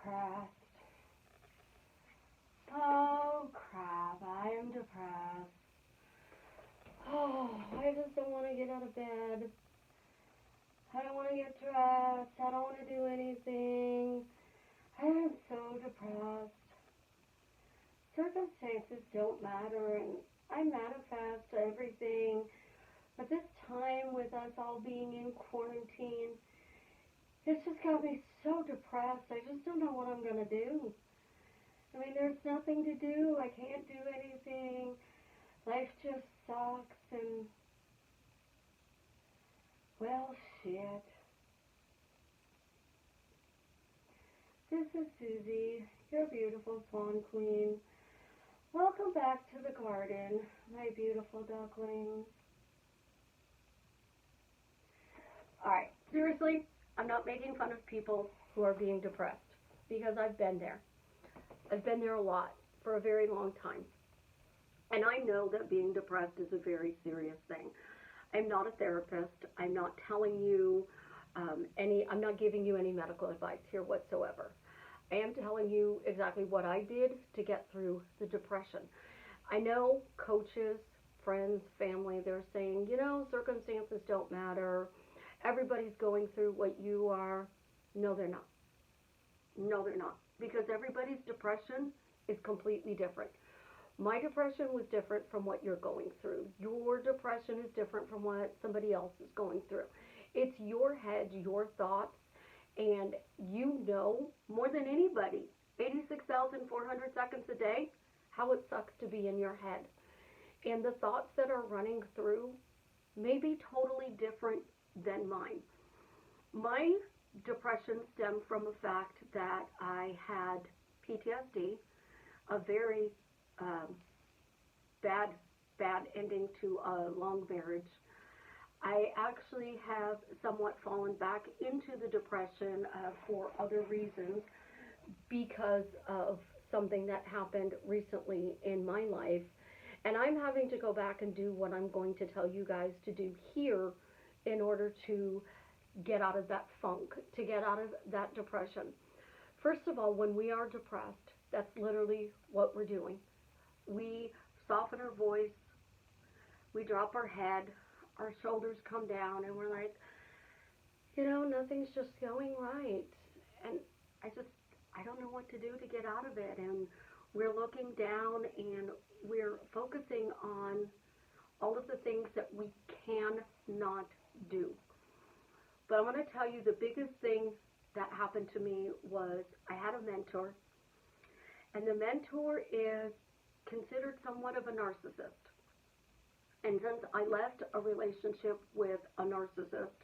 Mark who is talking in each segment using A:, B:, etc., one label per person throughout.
A: depressed. Oh crap, I am depressed. Oh, I just don't want to get out of bed. I don't want to get dressed. I don't want to do anything. I am so depressed. Circumstances don't matter, and I manifest everything. But this time, with us all being in quarantine, it's just got me so depressed. I just don't know what I'm going to do. I mean, there's nothing to do. I can't do anything. Life just sucks, and, well, shit. This is Susie, your beautiful swan queen. Welcome back to the garden, my beautiful ducklings. Alright, seriously, I'm not making fun of people who are being depressed, because I've been there. I've been there a lot for a very long time. And I know that being depressed is a very serious thing. I'm not a therapist. I'm not telling you I'm not giving you any medical advice here whatsoever. I am telling you exactly what I did to get through the depression. I know coaches, friends, family, they're saying, circumstances don't matter. Everybody's going through what you are. No, they're not. No, they're not. Because everybody's depression is completely different. My depression was different from what you're going through. Your depression is different from what somebody else is going through. It's your head, your thoughts, and you know more than anybody, 86,400 seconds a day, how it sucks to be in your head. And the thoughts that are running through may be totally different than mine. My depression stemmed from the fact that I had PTSD, a very bad ending to a long marriage. I actually have somewhat fallen back into the depression for other reasons because of something that happened recently in my life. And I'm having to go back and do what I'm going to tell you guys to do here in order to get out of that funk, to get out of that depression. First of all, when we are depressed, that's literally what we're doing. We soften our voice, we drop our head, our shoulders come down, and we're like, nothing's just going right. And I don't know what to do to get out of it. And we're looking down and we're focusing on all of the things that we cannot do. But I'm going to tell you the biggest thing that happened to me was I had a mentor. And the mentor is considered somewhat of a narcissist. And since I left a relationship with a narcissist,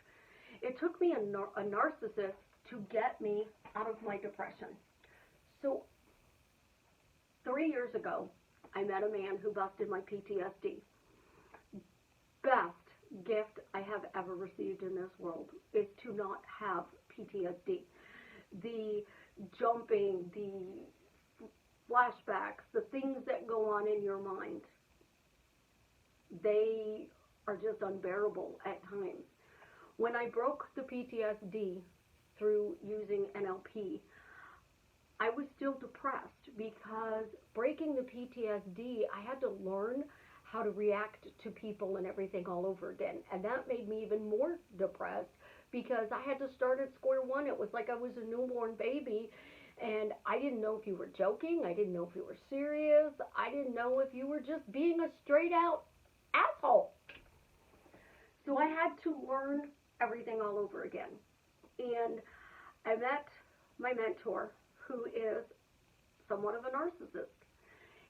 A: it took me a narcissist to get me out of my depression. So 3 years ago, I met a man who busted my PTSD. Best gift I have ever received in this world is to not have PTSD. The jumping, the flashbacks, the things that go on in your mind, they are just unbearable at times. When I broke the PTSD through using NLP, I was still depressed because breaking the PTSD, I had to learn how to react to people and everything all over again. And that made me even more depressed because I had to start at square one. It was like I was a newborn baby. And I didn't know if you were joking. I didn't know if you were serious. I didn't know if you were just being a straight out asshole. So I had to learn everything all over again. And I met my mentor, who is somewhat of a narcissist.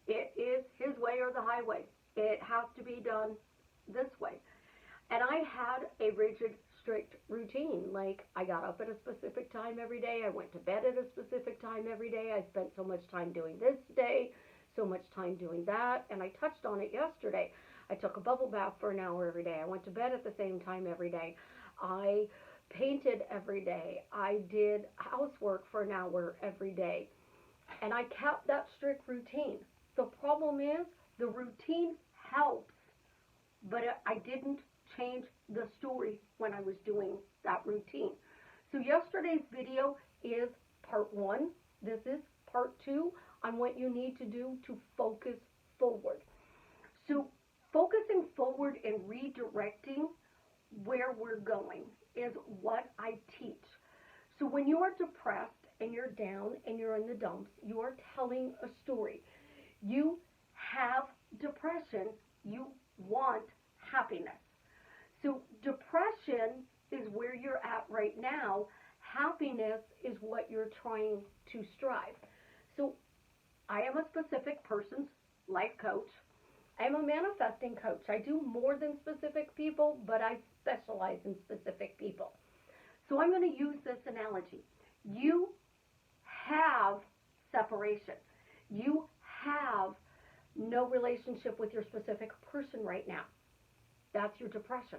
A: It is his way or the highway. It has to be done this way. And I had a rigid, strict routine. Like, I got up at a specific time every day. I went to bed at a specific time every day. I spent so much time doing this today, so much time doing that. And I touched on it yesterday. I took a bubble bath for an hour every day. I went to bed at the same time every day. I painted every day. I did housework for an hour every day. And I kept that strict routine. The problem is, the routine helps, but I didn't change the story when I was doing that routine. So yesterday's video is part one. This is part 2 on what you need to do to focus forward. So focusing forward and redirecting where we're going is what I teach. So when you are depressed and you're down and you're in the dumps, you are telling a story. You have depression, you want happiness. So depression is where you're at right now. Happiness is what you're trying to strive. So I am a specific person's life coach. I am a manifesting coach. I do more than specific people, but I specialize in specific people. So I'm going to use this analogy. You have separation. You have no relationship with your specific person right now. That's your depression.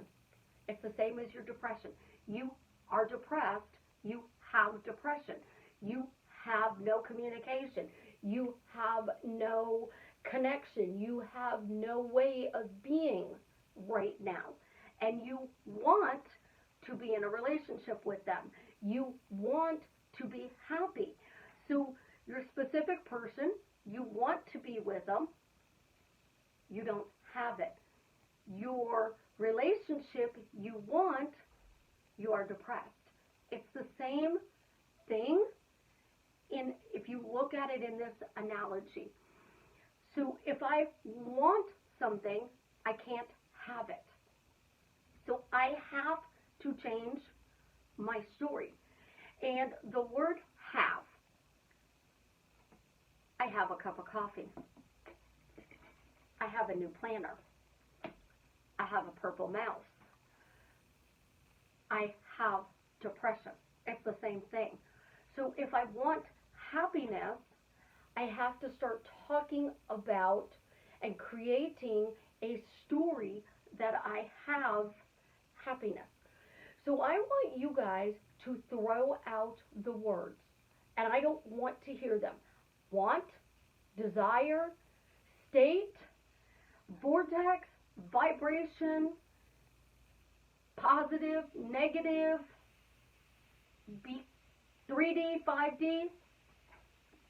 A: It's the same as your depression. You are depressed. You have depression. You have no communication. You have no connection. You have no way of being right now. And you want to be in a relationship with them. You want to be happy. So your specific person, you want to be with them. You don't have it. Your relationship you want, you are depressed. It's the same thing if you look at it in this analogy. So if I want something, I can't have it. So I have to change my story. And the word have. I have a cup of coffee. I have a new planner. I have a purple mouse. I have depression. It's the same thing. So if I want happiness, I have to start talking about and creating a story that I have happiness. So I want you guys to throw out the words, and I don't want to hear them. Want, desire, state, vortex, vibration, positive, negative, 3D, 5D,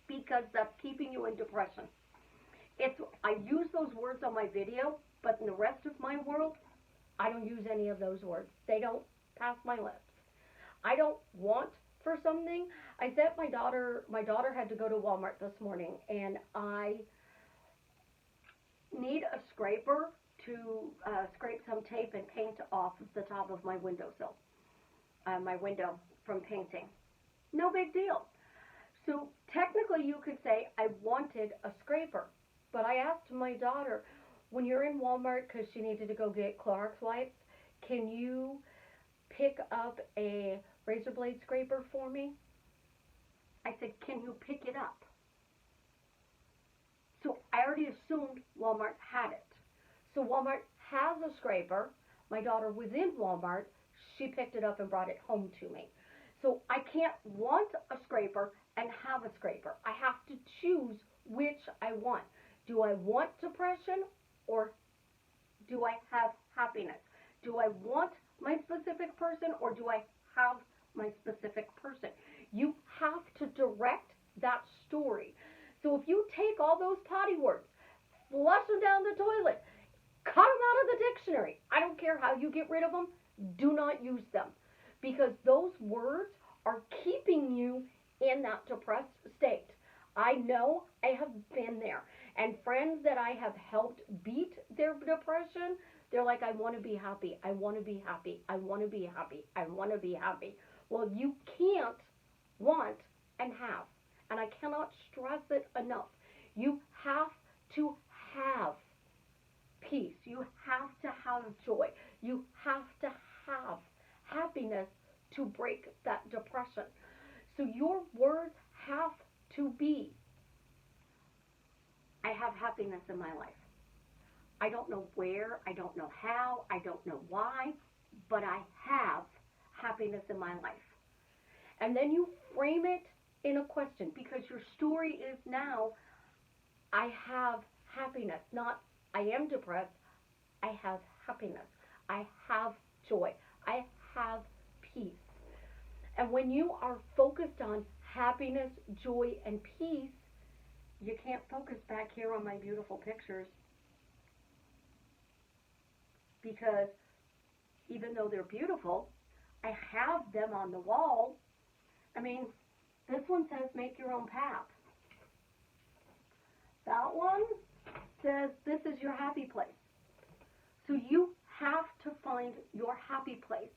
A: because that's keeping you in depression. I use those words on my video, but in the rest of my world, I don't use any of those words. They don't pass my lips. I don't want for something. I sent my daughter had to go to Walmart this morning, and I need a scraper to scrape some tape and paint off the top of my windowsill, my window from painting. No big deal. So technically you could say I wanted a scraper, but I asked my daughter, when you're in Walmart, because she needed to go get Clorox wipes, can you pick up a razor blade scraper for me? I said, can you pick it up? So I already assumed Walmart had it. So Walmart has a scraper. My daughter was in Walmart. She picked it up and brought it home to me. So I can't want a scraper and have a scraper. I have to choose which I want. Do I want depression or do I have happiness? Do I want my specific person or do I have my specific person? You have to direct that story. So if you take all those potty words, flush them down the toilet, cut them out of the dictionary, I don't care how you get rid of them, do not use them. Because those words are keeping you in that depressed state. I know, I have been there. And friends that I have helped beat their depression, they're like, I want to be happy, I want to be happy, I want to be happy, I want to be happy. Well, you can't want and have. And I cannot stress it enough. You have to have peace. You have to have joy. You have to have happiness to break that depression. So your words have to be, I have happiness in my life. I don't know where, I don't know how, I don't know why, but I have happiness in my life. And then you frame it in a question, because your story is now, I have happiness, not I am depressed, I have happiness, I have joy, I have peace. And when you are focused on happiness, joy, and peace, you can't focus back here on my beautiful pictures because even though they're beautiful, I have them on the wall. I mean, this one says make your own path. That one says this is your happy place. So you have to find your happy place.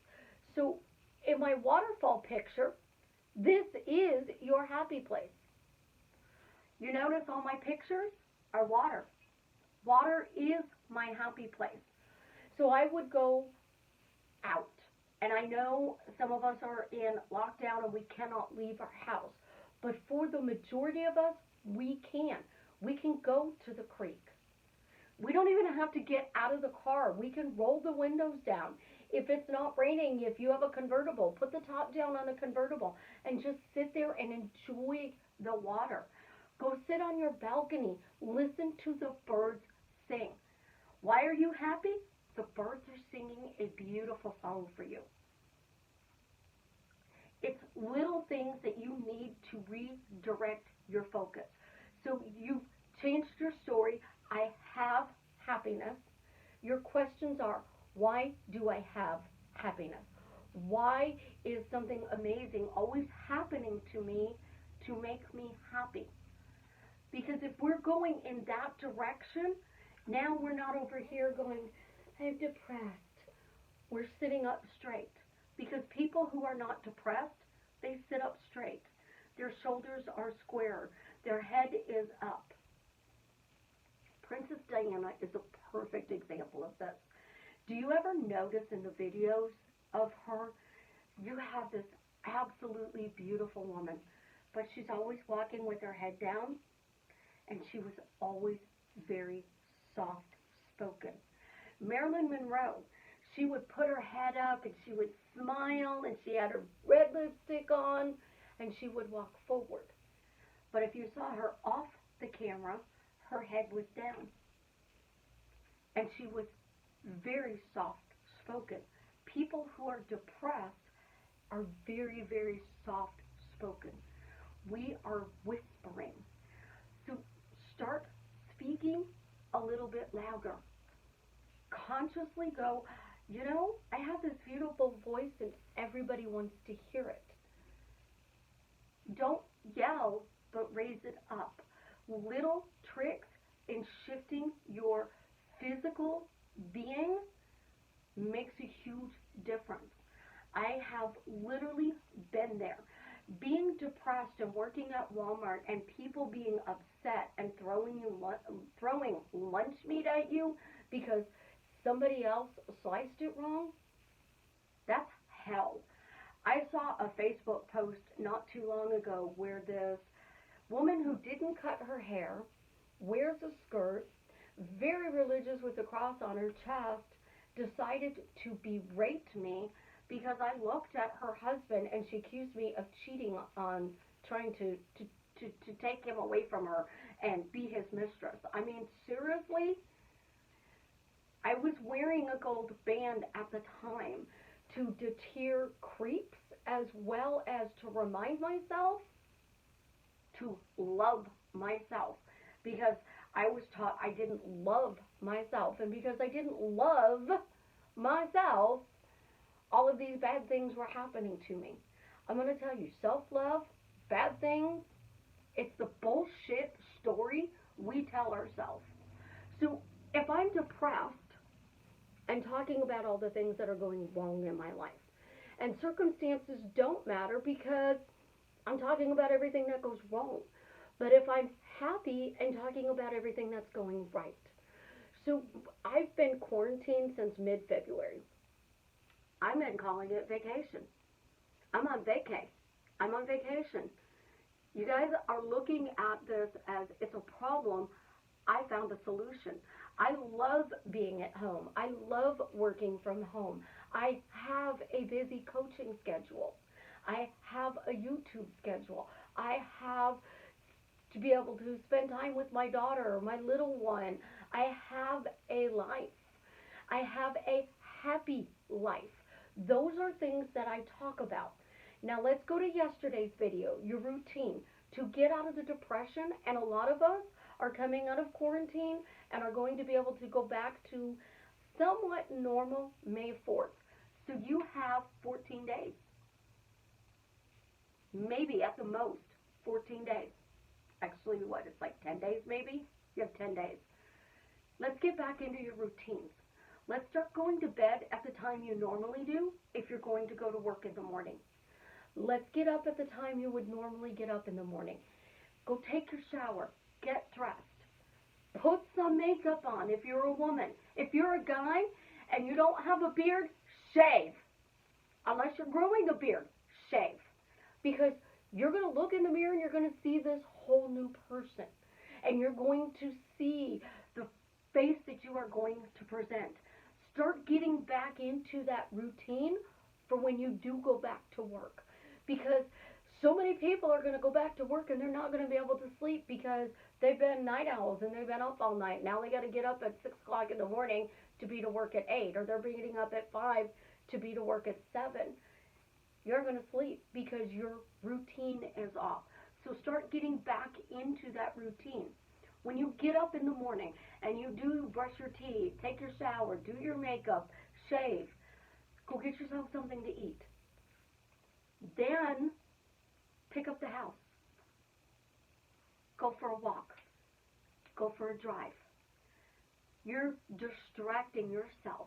A: So in my waterfall picture, this is your happy place. You notice all my pictures are water. Water is my happy place. So I would go out. And I know some of us are in lockdown and we cannot leave our house. But for the majority of us, we can. We can go to the creek. We don't even have to get out of the car. We can roll the windows down. If it's not raining, if you have a convertible, put the top down on a convertible and just sit there and enjoy the water. Go sit on your balcony. Listen to the birds sing. Why are you happy? The birds are singing a beautiful song for you. It's little things that you need to redirect your focus. So you've changed your story. I have happiness. Your questions are, why do I have happiness? Why is something amazing always happening to me to make me happy? Because if we're going in that direction, now we're not over here going, I'm depressed. We're sitting up straight. Because people who are not depressed, they sit up straight. Their shoulders are square. Their head is up. Princess Diana is a perfect example of this. Do you ever notice in the videos of her, you have this absolutely beautiful woman, but she's always walking with her head down, and she was always very soft-spoken. Marilyn Monroe, she would put her head up and she would smile and she had her red lipstick on and she would walk forward. But if you saw her off the camera, her head was down. And she was very soft-spoken. People who are depressed are very, very soft-spoken. We are whispering. So start speaking a little bit louder. Consciously go, you know, I have this beautiful voice and everybody wants to hear it. Don't yell, but raise it up. Little tricks in shifting your physical being makes a huge difference. I have literally been there. Being depressed and working at Walmart and people being upset and throwing lunch meat at you because somebody else sliced it wrong, that's hell. I saw a Facebook post not too long ago where this woman who didn't cut her hair, wears a skirt, very religious with a cross on her chest, decided to berate me because I looked at her husband and she accused me of cheating on trying to take him away from her and be his mistress. I mean, seriously? I was wearing a gold band at the time to deter creeps as well as to remind myself to love myself, because I was taught I didn't love myself, and because I didn't love myself, all of these bad things were happening to me. I'm going to tell you, self-love, bad things, it's the bullshit story we tell ourselves. So if I'm depressed, I'm talking about all the things that are going wrong in my life. And circumstances don't matter because I'm talking about everything that goes wrong. But if I'm happy and talking about everything that's going right. So I've been quarantined since mid-February. I've been calling it vacation. I'm on vacay. I'm on vacation. You guys are looking at this as it's a problem. I found a solution. I love being at home. I love working from home. I have a busy coaching schedule. I have a YouTube schedule. I have to be able to spend time with my daughter, my little one. I have a life. I have a happy life. Those are things that I talk about. Now let's go to yesterday's video, your routine to get out of the depression. And a lot of us are coming out of quarantine and are going to be able to go back to somewhat normal May 4th. So you have 14 days. Maybe at the most 14 days. Actually, what? It's like 10 days maybe? You have 10 days. Let's get back into your routines. Let's start going to bed at the time you normally do if you're going to go to work in the morning. Let's get up at the time you would normally get up in the morning. Go take your shower. Get dressed. Put some makeup on if you're a woman. If you're a guy and you don't have a beard, shave. Unless you're growing a beard, shave. Because you're going to look in the mirror and you're going to see this whole new person. And you're going to see the face that you are going to present. Start getting back into that routine for when you do go back to work. Because so many people are going to go back to work and they're not going to be able to sleep because they've been night owls and they've been up all night. Now they got to get up at 6 o'clock in the morning to be to work at 8, or they're getting up at 5 to be to work at 7. You're going to sleep because your routine is off. So start getting back into that routine. When you get up in the morning and you do brush your teeth, take your shower, do your makeup, shave, go get yourself something to eat. Then pick up the house. Go for a walk. Go for a drive. You're distracting yourself.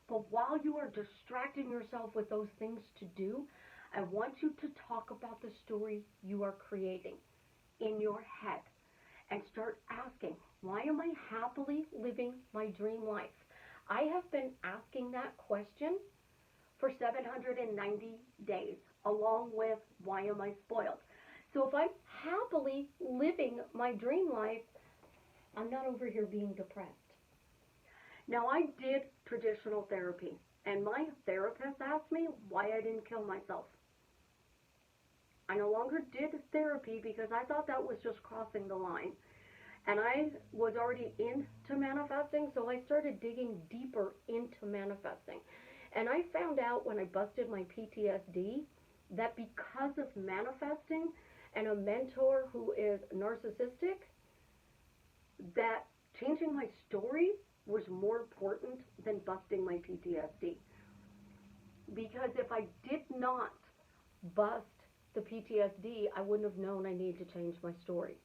A: But while you are distracting yourself with those things to do, I want you to talk about the story you are creating in your head and start asking, why am I happily living my dream life? I have been asking that question for 790 days, along with why am I spoiled? So if I'm happily living my dream life, I'm not over here being depressed. Now, I did traditional therapy, and my therapist asked me why I didn't kill myself. I no longer did therapy because I thought that was just crossing the line. And I was already into manifesting, so I started digging deeper into manifesting. And I found out when I busted my PTSD that because of manifesting and a mentor who is narcissistic, that changing my story was more important than busting my PTSD. Because if I did not bust the PTSD, I wouldn't have known I needed to change my story.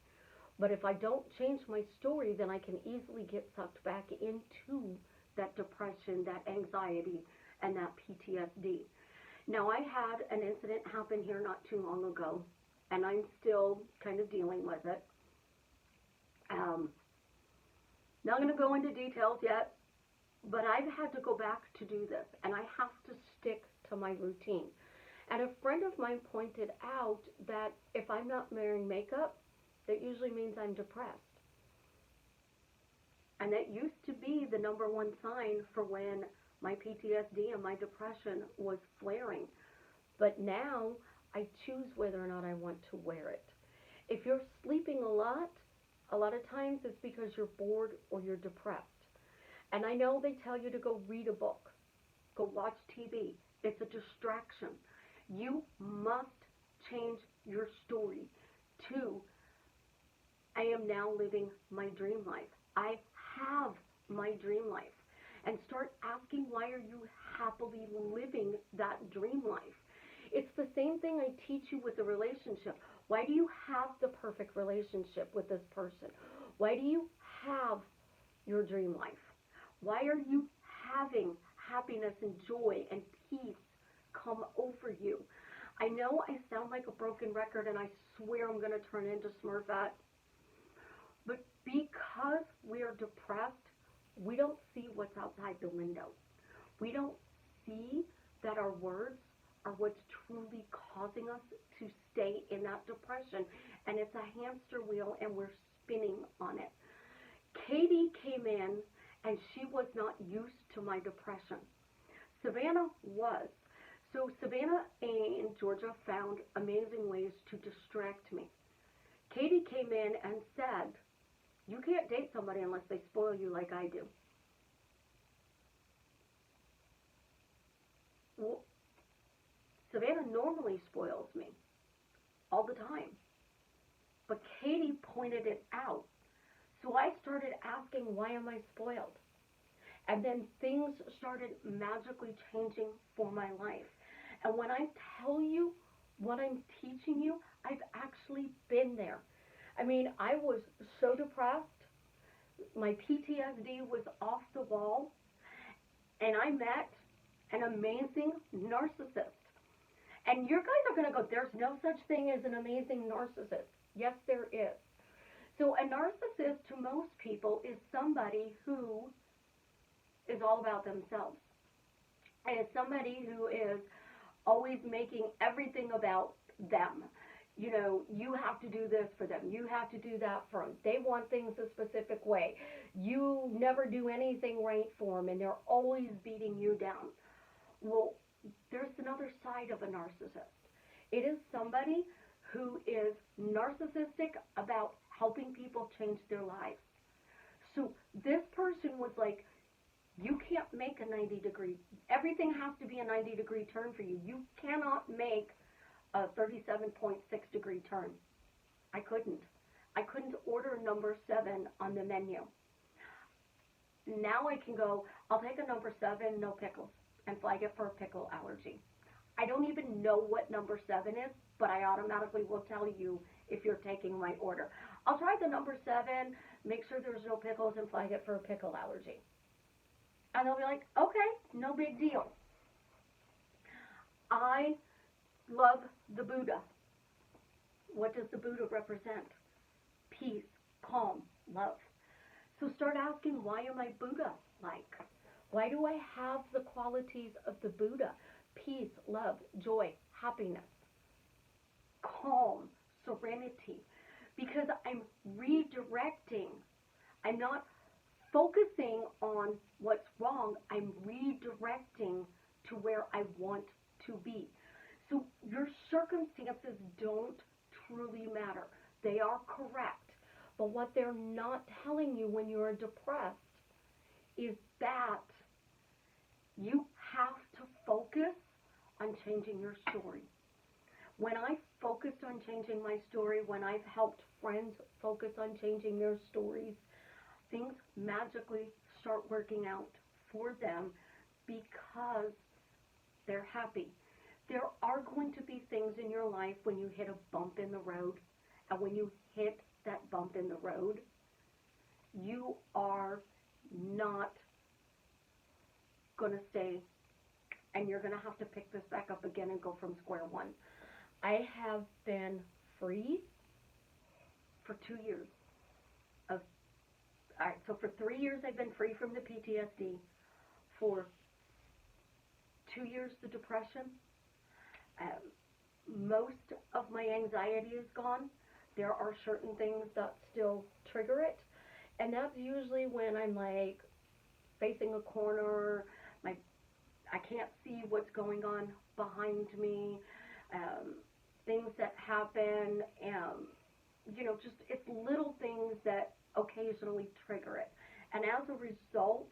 A: But if I don't change my story, then I can easily get sucked back into that depression, that anxiety, and that PTSD. Now, I had an incident happen here not too long ago, and I'm still kind of dealing with it. Not going to go into details yet, but I've had to go back to do this, and I have to stick to my routine. And a friend of mine pointed out that if I'm not wearing makeup, that usually means I'm depressed. And that used to be the number one sign for when my PTSD and my depression was flaring. But now I choose whether or not I want to wear it. If you're sleeping a lot of times it's because you're bored or you're depressed. And I know they tell you to go read a book, go watch TV. It's a distraction. You must change your story to, I am now living my dream life. I have my dream life. And start asking, why are you happily living that dream life? It's the same thing I teach you with the relationship. Why do you have the perfect relationship with this person? Why do you have your dream life? Why are you having happiness and joy and peace come over you? I know I sound like a broken record, and I swear I'm going to turn into Smurfette. But because we are depressed, we don't see what's outside the window. We don't see that our words are what's truly causing us to stay in that depression. And it's a hamster wheel, and we're spinning on it. Katie came in, and she was not used to my depression. Savannah was. So Savannah in Georgia found amazing ways to distract me. Katie came in and said, you can't date somebody unless they spoil you like I do. Well, Savannah normally spoils me all the time. But Katie pointed it out. So I started asking, why am I spoiled? And then things started magically changing for my life. And when I tell you what I'm teaching you, I've actually been there. I mean, I was so depressed. My PTSD was off the wall. And I met an amazing narcissist. And you guys are going to go, there's no such thing as an amazing narcissist. Yes, there is. So a narcissist to most people is somebody who is all about themselves. And it's somebody who is always making everything about them. You know, you have to do this for them. You have to do that for them. They want things a specific way. You never do anything right for them, and they're always beating you down. Well, there's another side of a narcissist. It is somebody who is narcissistic about helping people change their lives. So this person was like, you can't make a 90-degree. Everything has to be a 90-degree turn for you. You cannot make a 37.6-degree turn. I couldn't. I couldn't order number 7 on the menu. Now I can go, I'll take a number 7, no pickles, and flag it for a pickle allergy. I don't even know what number 7 is, but I automatically will tell you if you're taking my order. I'll try the number 7, make sure there's no pickles, and flag it for a pickle allergy. And they'll be like, okay, no big deal. I love the Buddha. What does the Buddha represent? Peace, calm, love. So start asking, why am I Buddha-like? Why do I have the qualities of the Buddha? Peace, love, joy, happiness, calm, serenity. Because I'm redirecting. I'm not focusing on what's wrong. I'm redirecting to where I want to be. So your circumstances don't truly matter. They are correct. But what they're not telling you when you're depressed is that you have to focus on changing your story. When I focused on changing my story, when I've helped friends focus on changing their stories, things magically start working out for them because they're happy. There are going to be things in your life when you hit a bump in the road, and when you hit that bump in the road, you are not going to stay, and you're going to have to pick this back up again and go from square one. I have been free for 2 years. So for 3 years I've been free from the PTSD. For 2 years the depression. Most of my anxiety is gone. There are certain things that still trigger it. And that's usually when I'm like facing a corner, I can't see what's going on behind me, things that happen, just it's little things that occasionally trigger it. And as a result,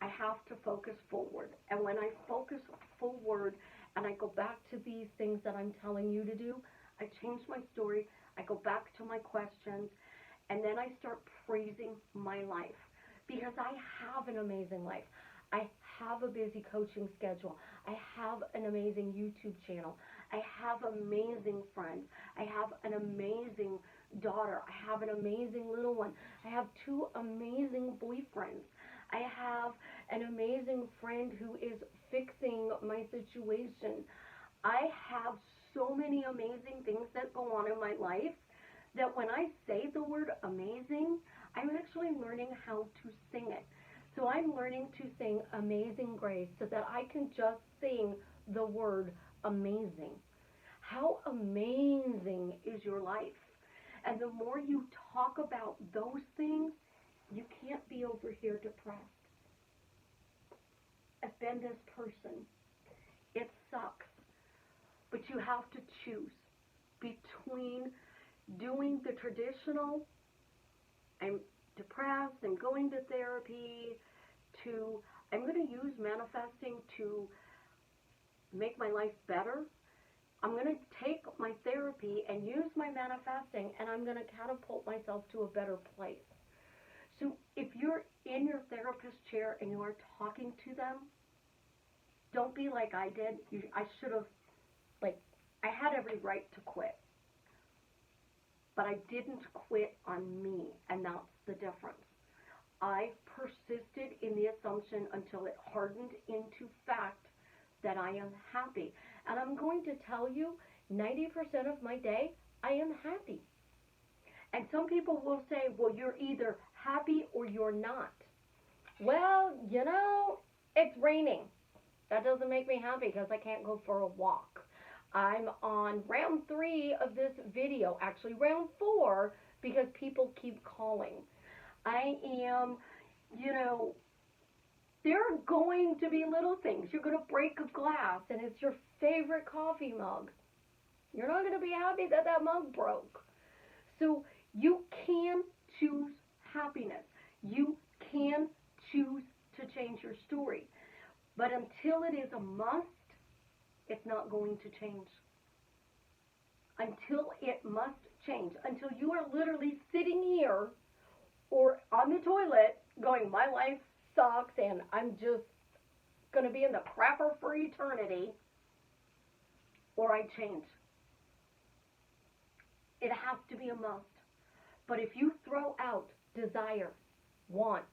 A: I have to focus forward. And when I focus forward and I go back to these things that I'm telling you to do, I change my story, I go back to my questions, and then I start praising my life. Because I have an amazing life. I have a busy coaching schedule. I have an amazing YouTube channel. I have amazing friends. I have an amazing daughter. I have an amazing little one. I have 2 amazing boyfriends. I have an amazing friend who is fixing my situation. I have so many amazing things that go on in my life that when I say the word amazing, I'm actually learning how to sing it. So I'm learning to sing Amazing Grace so that I can just sing the word amazing. How amazing is your life? And the more you talk about those things, you can't be over here depressed. I've been this person. It sucks. But you have to choose between doing the traditional, I'm depressed, I'm going to therapy, to I'm going to use manifesting to make my life better, I'm going to take my therapy and use my manifesting, and I'm going to catapult myself to a better place. So if you're in your therapist chair and you are talking to them, don't be like I did. I should have, I had every right to quit. But I didn't quit on me, and that's the difference. I persisted in the assumption until it hardened into fact that I am happy. And I'm going to tell you, 90% of my day, I am happy. And some people will say, well, you're either happy or you're not. Well, it's raining. That doesn't make me happy because I can't go for a walk. I'm on round 3 of this video, actually round 4, because people keep calling. I am, there are going to be little things. You're going to break a glass and it's your favorite coffee mug. You're not going to be happy that that mug broke. So you can choose happiness. You can choose to change your story. But until it is a must, it's not going to change. Until it must change. Until you are literally sitting here or on the toilet going, my life sucks and I'm just going to be in the crapper for eternity, or I change. It has to be a must. But if you throw out desire, want,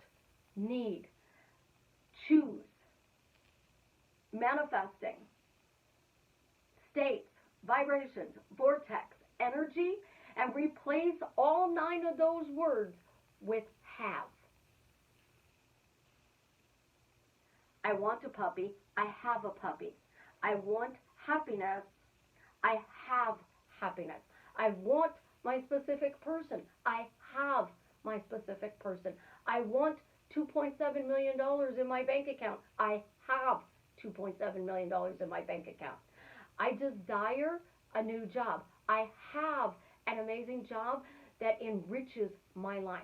A: need, choose, manifesting, states, vibrations, vortex, energy, and replace all 9 of those words with have. I want a puppy. I have a puppy. I want happiness. I have happiness. I want my specific person. I have my specific person. I want $2.7 million in my bank account. I have $2.7 million in my bank account. I desire a new job. I have an amazing job that enriches my life.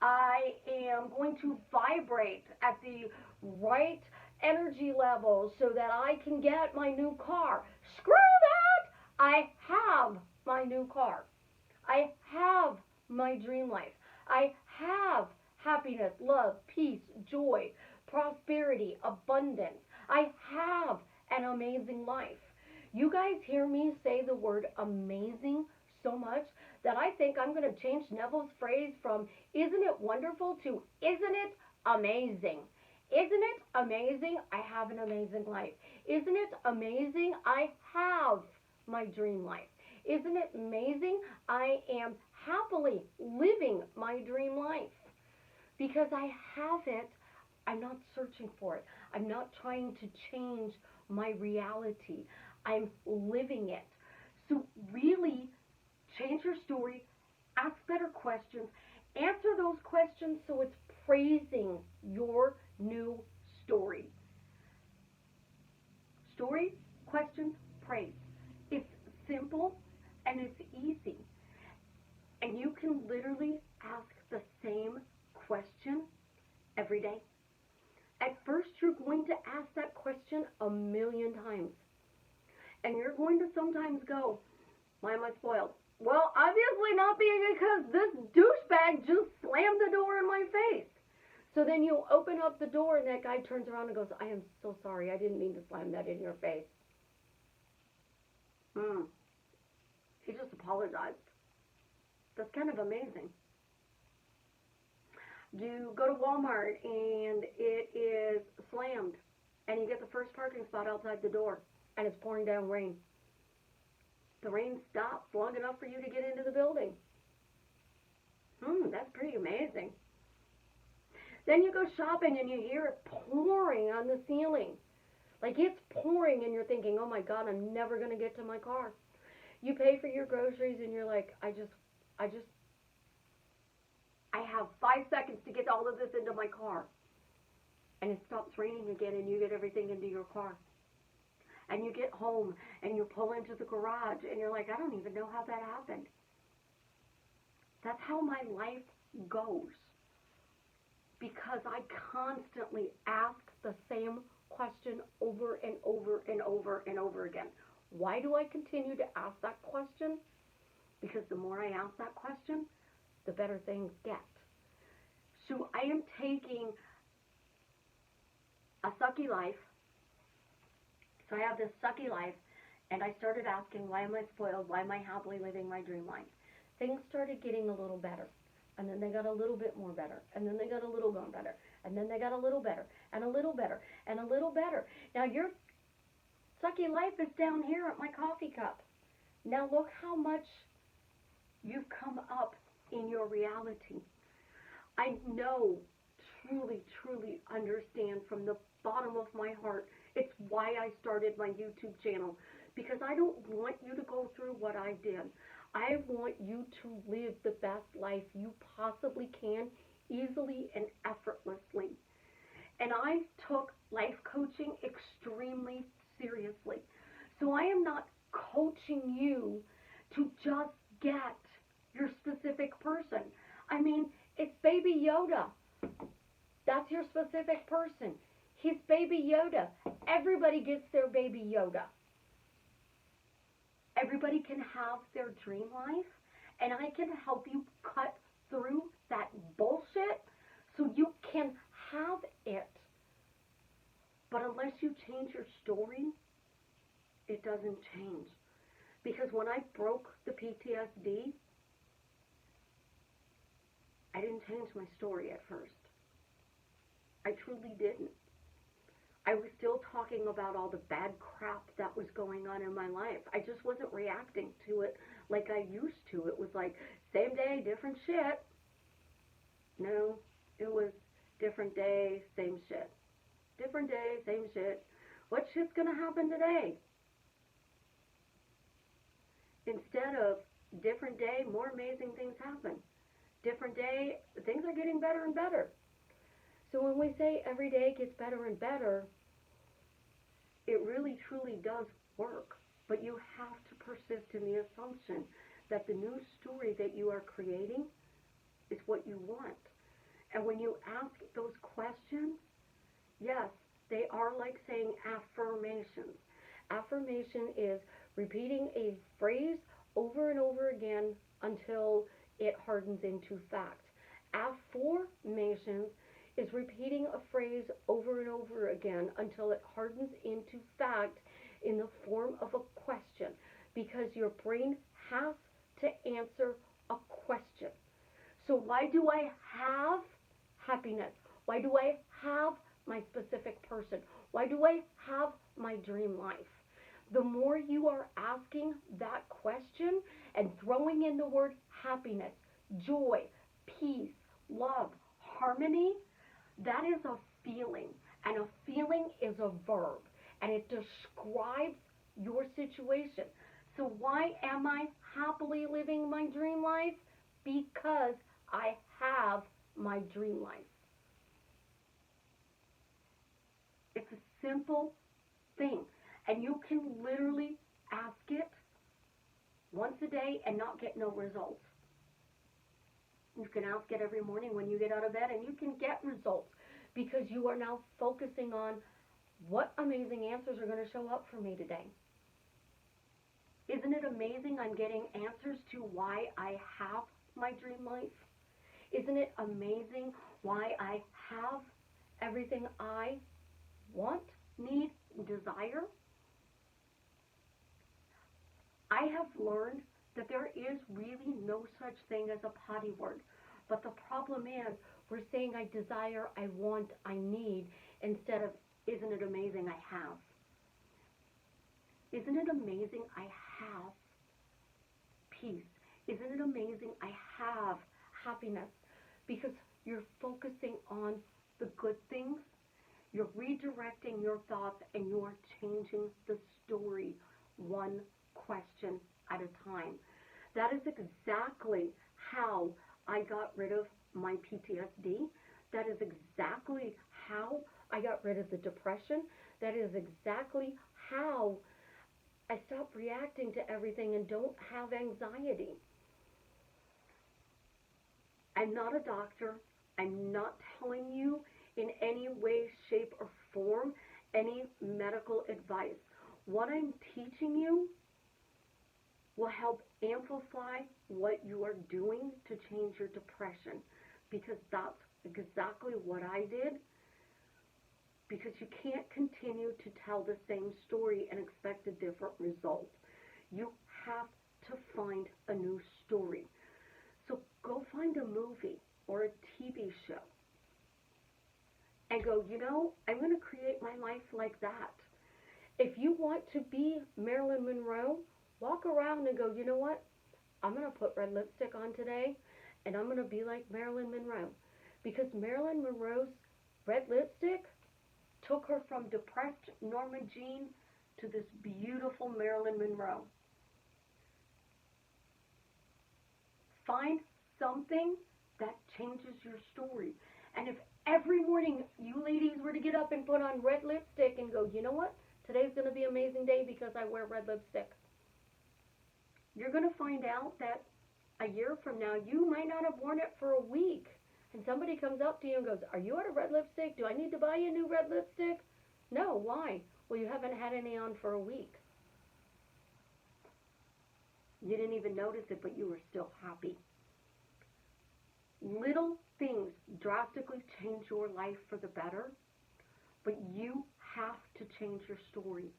A: I am going to vibrate at the right energy level so that I can get my new car. Screw that! I have my new car. I have my dream life. I have happiness, love, peace, joy, prosperity, abundance. I have an amazing life. You guys hear me say the word amazing so much that I think I'm going to change Neville's phrase from isn't it wonderful to isn't it amazing? Isn't it amazing? I have an amazing life. Isn't it amazing? I have my dream life. Isn't it amazing? I am happily living my dream life. Because I have it, I'm not searching for it. I'm not trying to change my reality. I'm living it. So really, change your story, ask better questions, answer those questions so it's praising your new story. Story, questions, praise. It's simple and it's easy. And you can literally ask the same question every day. At first, you're going to ask that question 1,000,000 times. And you're going to sometimes go, why am I spoiled? Well, obviously not because this douchebag just slammed the door in my face. So then you open up the door and that guy turns around and goes, I am so sorry. I didn't mean to slam that in your face. He just apologized. That's kind of amazing. You go to Walmart and it is slammed and you get the first parking spot outside the door and it's pouring down rain. The rain stops long enough for you to get into the building. That's pretty amazing. Then you go shopping and you hear it pouring on the ceiling. Like it's pouring and you're thinking, oh my God, I'm never going to get to my car. You pay for your groceries and you're like, I have 5 seconds to get all of this into my car. And it stops raining again and you get everything into your car. And you get home and you pull into the garage and you're like, I don't even know how that happened. That's how my life goes. Because I constantly ask the same question over and over and over and over again. Why do I continue to ask that question? Because the more I ask that question, the better things get. So I am taking a sucky life. So I have this sucky life, and I started asking, why am I spoiled? Why am I happily living my dream life? Things started getting a little better, and then they got a little bit more better, and then they got a little more better, and then they got a little better, and a little better, and a little better. Now your sucky life is down here at my coffee cup. Now look how much you've come up in your reality. I know, truly, truly understand from the bottom of my heart. It's why I started my YouTube channel, because I don't want you to go through what I did. I want you to live the best life you possibly can, easily and effortlessly. And I took life coaching extremely seriously. So I am not coaching you to just get your specific person. I mean, it's Baby Yoda. That's your specific person. He's Baby Yoda. Everybody gets their Baby Yoda. Everybody can have their dream life, and I can help you cut through that bullshit so you can have it. But unless you change your story, it doesn't change. Because when I broke the PTSD, I didn't change my story at first. I truly didn't. I was still talking about all the bad crap that was going on in my life. I just wasn't reacting to it like I used to. It was like, same day, different shit. No, it was different day, same shit. Different day, same shit. What shit's gonna happen today? Instead of different day, more amazing things happen. Different day, things are getting better and better. So when we say every day gets better and better, it really truly does work. But you have to persist in the assumption that the new story that you are creating is what you want. And when you ask those questions, yes, they are like saying affirmations. Affirmation is repeating a phrase over and over again until it hardens into fact. Affirmations is repeating a phrase over and over again until it hardens into fact in the form of a question, because your brain has to answer a question. So why do I have happiness? Why do I have my specific person? Why do I have my dream life? The more you are asking that question and throwing in the word happiness, joy, peace, love, harmony, that is a feeling, and a feeling is a verb, and it describes your situation. So why am I happily living my dream life? Because I have my dream life. It's a simple thing, and you can literally ask it once a day and not get no results. You can ask it every morning when you get out of bed, and you can get results, because you are now focusing on what amazing answers are going to show up for me today. Isn't it amazing I'm getting answers to why I have my dream life? Isn't it amazing why I have everything I want, need, desire? I have learned that there is really no such thing as a potty word. But the problem is, we're saying I desire, I want, I need, instead of, isn't it amazing I have? Isn't it amazing I have peace? Isn't it amazing I have happiness? Because you're focusing on the good things, you're redirecting your thoughts, and you're changing the story one question at a time. That is exactly how I got rid of my PTSD. That is exactly how I got rid of the depression. That is exactly how I stopped reacting to everything and don't have anxiety. I'm not a doctor. I'm not telling you in any way, shape, or form any medical advice. What I'm teaching you will help amplify what you are doing to change your depression, because that's exactly what I did. Because you can't continue to tell the same story and expect a different result. You have to find a new story. So go find a movie or a TV show and go, you know, I'm going to create my life like that. If you want to be Marilyn Monroe, walk around and go, you know what? I'm going to put red lipstick on today and I'm going to be like Marilyn Monroe. Because Marilyn Monroe's red lipstick took her from depressed Norma Jean to this beautiful Marilyn Monroe. Find something that changes your story. And if every morning you ladies were to get up and put on red lipstick and go, you know what? Today's going to be an amazing day because I wear red lipstick. You're going to find out that a year from now, you might not have worn it for a week. And somebody comes up to you and goes, are you out of red lipstick? Do I need to buy you a new red lipstick? No, why? Well, you haven't had any on for a week. You didn't even notice it, but you were still happy. Little things drastically change your life for the better, but you have to change your story.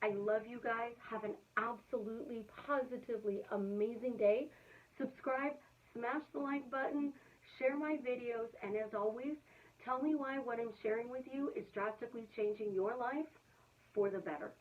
A: I love you guys. Have an absolutely, positively amazing day. Subscribe, smash the like button, share my videos, and as always, tell me why what I'm sharing with you is drastically changing your life for the better.